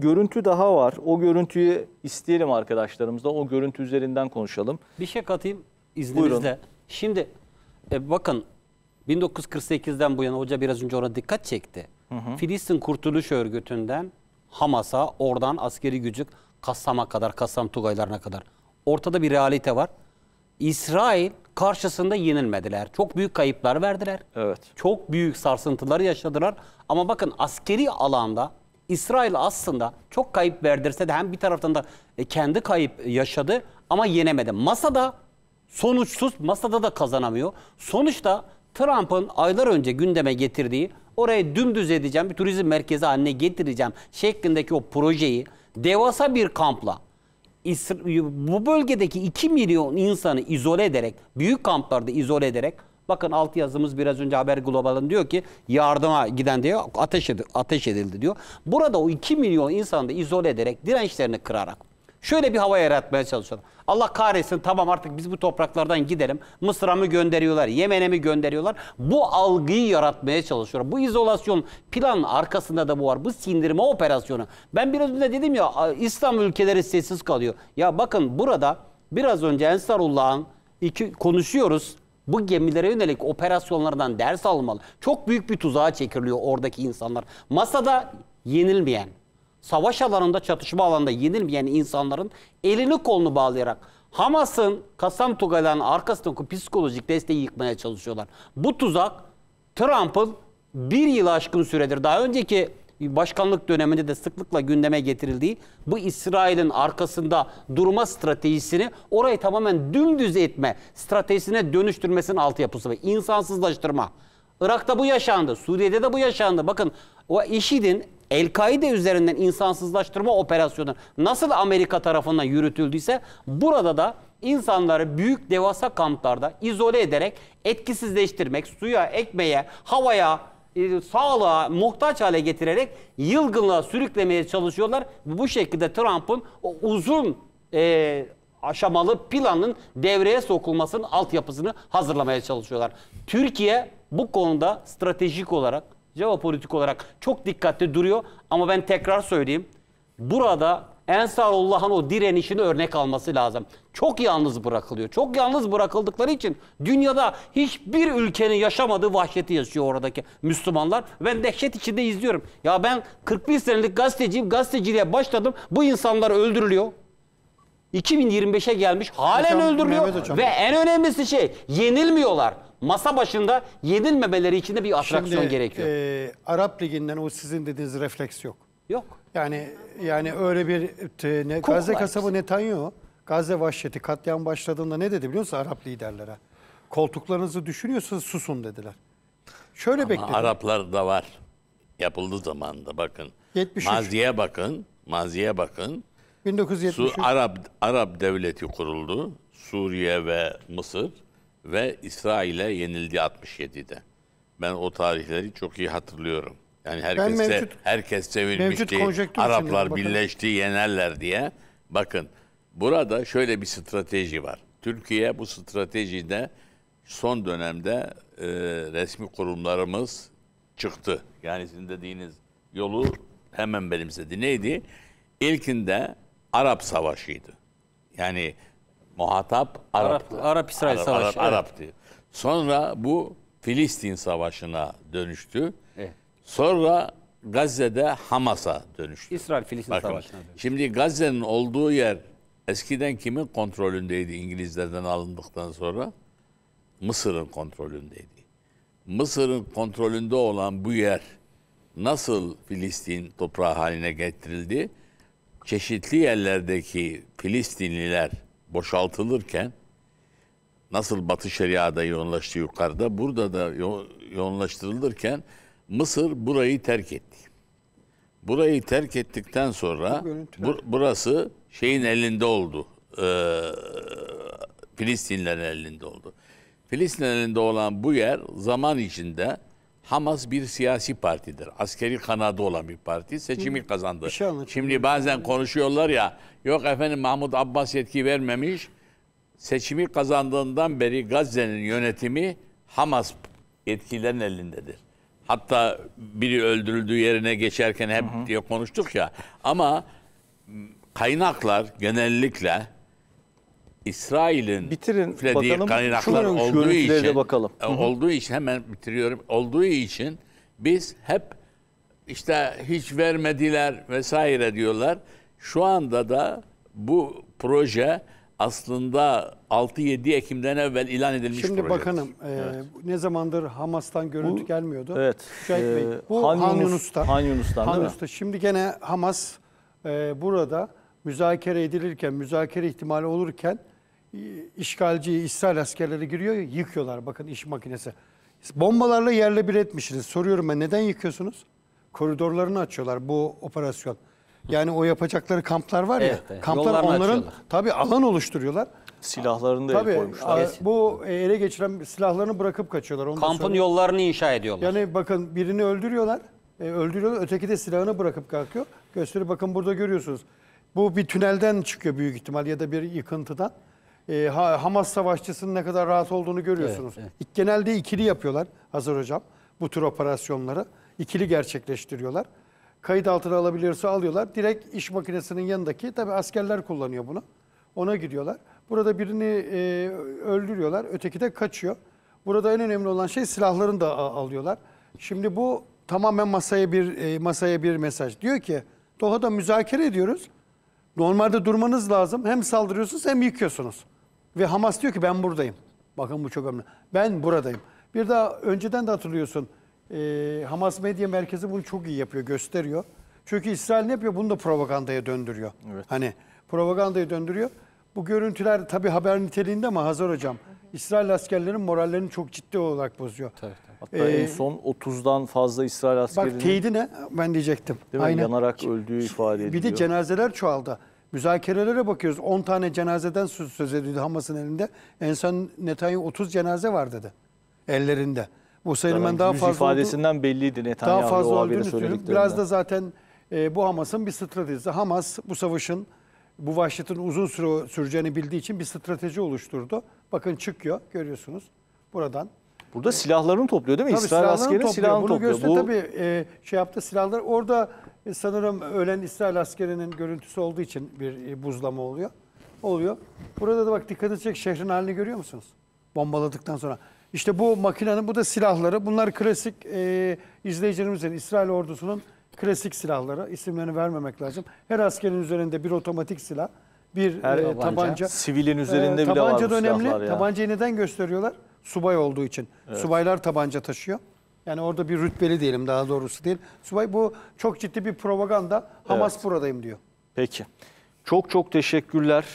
görüntü daha var. O görüntüyü isteyelim arkadaşlarımızdan. O görüntü üzerinden konuşalım. Bir şey katayım izninizle. Buyurun. Şimdi bakın 1948'den bu yana hoca biraz önce ona dikkat çekti. Filistin Kurtuluş Örgütü'nden Hamas'a, oradan askeri gücü Kassam'a kadar, Kassam Tugaylarına kadar. Ortada bir realite var. İsrail karşısında yenilmediler. Çok büyük kayıplar verdiler. Evet. Çok büyük sarsıntıları yaşadılar. Ama bakın askeri alanda İsrail aslında çok kayıp verdirse de hem bir taraftan da kendi kayıp yaşadı ama yenemedi. Masada sonuçsuz, masada da kazanamıyor. Sonuçta Trump'ın aylar önce gündeme getirdiği orayı dümdüz edeceğim, bir turizm merkezi haline getireceğim şeklindeki o projeyi devasa bir kampla bu bölgedeki 2 milyon insanı izole ederek, büyük kamplarda izole ederek, bakın alt yazımız biraz önce Haber Global'ın diyor ki yardıma giden diyor ateş edildi diyor. Burada o 2 milyon insanı da izole ederek, dirençlerini kırarak şöyle bir hava yaratmaya çalışıyorlar. Allah kahretsin, tamam artık biz bu topraklardan gidelim. Mısır'a mı gönderiyorlar, Yemen'e mi gönderiyorlar? Bu algıyı yaratmaya çalışıyorlar. Bu izolasyon planının arkasında da bu var. Bu sindirme operasyonu. Ben biraz önce dedim ya, İslam ülkeleri sessiz kalıyor. Ya bakın burada biraz önce Ensarullah'ın konuşuyoruz. Bu gemilere yönelik operasyonlardan ders almalı. Çok büyük bir tuzağa çekiliyor oradaki insanlar. Masada yenilmeyen, savaş alanında, çatışma alanında yenilmeyen insanların elini kolunu bağlayarak Hamas'ın, Kassam Tugaylarının arkasındaki psikolojik desteği yıkmaya çalışıyorlar. Bu tuzak Trump'ın bir yıl aşkın süredir, daha önceki başkanlık döneminde de sıklıkla gündeme getirildiği bu İsrail'in arkasında durma stratejisini orayı tamamen dümdüz etme stratejisine dönüştürmesinin altyapısı ve insansızlaştırma. Irak'ta bu yaşandı, Suriye'de de bu yaşandı. Bakın o IŞİD'in El-Kaide üzerinden insansızlaştırma operasyonu nasıl Amerika tarafından yürütüldüyse burada da insanları büyük devasa kamplarda izole ederek etkisizleştirmek, suya, ekmeğe, havaya, sağlığa muhtaç hale getirerek yılgınlığa sürüklemeye çalışıyorlar. Bu şekilde Trump'ın o uzun aşamalı planın devreye sokulmasının altyapısını hazırlamaya çalışıyorlar. Türkiye bu konuda stratejik olarak, jeopolitik olarak çok dikkatli duruyor. Ama ben tekrar söyleyeyim, burada Ensarullah'ın o direnişini örnek alması lazım. Çok yalnız bırakılıyor. Çok yalnız bırakıldıkları için dünyada hiçbir ülkenin yaşamadığı vahşeti yaşıyor oradaki Müslümanlar. Ben dehşet içinde izliyorum. Ya ben 41 senelik gazeteciyim. Gazeteciliğe başladım. Bu insanlar öldürülüyor. 2025'e gelmiş halen Hocam, öldürülüyor ve en önemlisi şey, yenilmiyorlar. Masa başında yenilmemeleri için de bir atraksiyon gerekiyor. Arap Ligi'nden o sizin dediğiniz refleks yok. Yok. Yani öyle bir Gazze kasabı Netanyahu, Gazze vahşeti, katliam başladığında ne dedi biliyor musun Arap liderlere? Koltuklarınızı düşünüyorsanız susun dediler. Şöyle bekledi. Araplar da var. Yapıldığı zamanında bakın. 73. Maziye bakın. 1973. Arap devleti kuruldu. Suriye ve Mısır ve İsrail'e yenildi 67'de. Ben o tarihleri çok iyi hatırlıyorum. Yani herkes sevinmişti. Araplar birleşti, yenerler diye. Bakın burada şöyle bir strateji var. Türkiye bu stratejide son dönemde resmi kurumlarımız çıktı. Yani sizin dediğiniz yolu hemen benimsedi. Neydi? İlkinde Arap Savaşı'ydı. Yani muhatap Arap'tı. Arap-İsrail Savaşı. Arap'tı. Sonra bu Filistin Savaşı'na dönüştü. Evet. Sonra Gazze'de Hamas'a dönüştü. İsrail-Filistin Savaşı'na dönüştü. Şimdi Gazze'nin olduğu yer eskiden kimin kontrolündeydi İngilizlerden alındıktan sonra? Mısır'ın kontrolündeydi. Mısır'ın kontrolünde olan bu yer nasıl Filistin toprağı haline getirildi? Çeşitli yerlerdeki Filistinliler boşaltılırken nasıl Batı Şeria'da yoğunlaştı yukarıda, burada da yoğunlaştırılırken Mısır burayı terk etti. Burayı terk ettikten sonra burası şeyin elinde oldu. Filistinlerin elinde oldu. Filistinlerin elinde olan bu yer zaman içinde Hamas bir siyasi partidir. Askeri kanadı olan bir parti. Seçimi kazandı. Şimdi bazen konuşuyorlar ya, yok efendim Mahmut Abbas yetki vermemiş. Seçimi kazandığından beri Gazze'nin yönetimi Hamas yetkililerin elindedir. Hatta biri öldürüldüğü yerine geçerken hep diye konuştuk ya. Ama kaynaklar genellikle İsrail'in Bitirin üflediği bakalım. kaynaklar Şu olduğu görüntülere için de bakalım. olduğu için hemen bitiriyorum. Olduğu için biz hep işte hiç vermediler vesaire diyorlar. Şu anda da bu proje aslında 6-7 Ekim'den evvel ilan edilmiş Şimdi projedir. bakanım ne zamandır Hamas'tan görüntü gelmiyordu. Evet. Şahit Bey, bu Han Yunus'ta. Yunus'tan değil mi? Yunus'ta. Şimdi gene Hamas burada müzakere edilirken, müzakere ihtimali olurken işgalci İsrail askerleri giriyor, yıkıyorlar. Bakın iş makinesi. Bombalarla yerle bir etmişsiniz. Soruyorum ben, neden yıkıyorsunuz? Koridorlarını açıyorlar bu operasyon. Yani o yapacakları kamplar var ya, Evet, evet. kamplar Yollarını onların açıyorlar. tabii alan oluşturuyorlar. Silahlarını da el Tabii koymuşlar. bu ele geçiren silahlarını bırakıp kaçıyorlar. Onu da Kampın söyleyeyim. yollarını inşa ediyorlar. Yani bakın birini öldürüyorlar. Öldürüyorlar. Öteki de silahını bırakıp kalkıyor. Gösteri bakın burada görüyorsunuz. Bu bir tünelden çıkıyor büyük ihtimal ya da bir yıkıntıdan. Hamas savaşçısının ne kadar rahat olduğunu görüyorsunuz. Evet, Genelde ikili yapıyorlar Hazır Hocam bu tür operasyonları. İkili gerçekleştiriyorlar. Kayıt altına alabiliyorsa alıyorlar. Direkt iş makinesinin yanındaki tabii askerler kullanıyor bunu. Ona gidiyorlar. Burada birini öldürüyorlar. Öteki de kaçıyor. Burada en önemli olan şey silahlarını da alıyorlar. Şimdi bu tamamen masaya bir mesaj. Diyor ki Doha'da müzakere ediyoruz. Normalde durmanız lazım. Hem saldırıyorsunuz hem yıkıyorsunuz. Ve Hamas diyor ki ben buradayım. Bakın bu çok önemli. Ben buradayım. Bir daha önceden de hatırlıyorsun. Hamas Medya Merkezi bunu çok iyi yapıyor, gösteriyor. Çünkü İsrail ne yapıyor? Bunu da propagandaya döndürüyor. Evet. Hani propagandaya döndürüyor. Bu görüntüler tabii haber niteliğinde ama Hazar Hocam, İsrail askerlerinin morallerini çok ciddi olarak bozuyor. Hatta en son 30'dan fazla İsrail askerinin Bak teyidi ne? Ben diyecektim. değil mi? Yanarak öldüğü ifade ediliyor. Bir de cenazeler çoğaldı. Müzakerelere bakıyoruz. 10 tane cenazeden söz edildi Hamas'ın elinde. En son Netanyahu 30 cenaze var dedi. Ellerinde. Bu sayının ben daha yüz fazla ifadesinden belliydi Netanyahu daha fazla o haberi olduğunu söylüyorum. söylediklerinden. Biraz da zaten bu Hamas'ın bir stratejisi. Hamas bu savaşın, bu vahşetin uzun süre süreceğini bildiği için bir strateji oluşturdu. Bakın çıkıyor, görüyorsunuz buradan. Burada silahlarını topluyor değil mi? Tabii İsrail silahlarını askeri topluyor. silahını Bunu topluyor. göster tabii şey yaptı silahlar. Orada sanırım ölen İsrail askerinin görüntüsü olduğu için bir buzlama oluyor. Burada da bak dikkat edecek şehrin halini görüyor musunuz? Bombaladıktan sonra. İşte bu makinenin, bu da silahları. Bunlar klasik izleyicilerimizin, İsrail ordusunun klasik silahları. İsimlerini vermemek lazım. Her askerin üzerinde bir otomatik silah, bir tabanca. Sivilin üzerinde bile var Tabanca bu da önemli. silahlar ya. Tabancayı neden gösteriyorlar? Subay olduğu için. Evet. Subaylar tabanca taşıyor. Yani orada bir rütbeli diyelim, daha doğrusu değil. Subay, bu çok ciddi bir propaganda. Hamas buradayım diyor. Peki. Çok çok teşekkürler.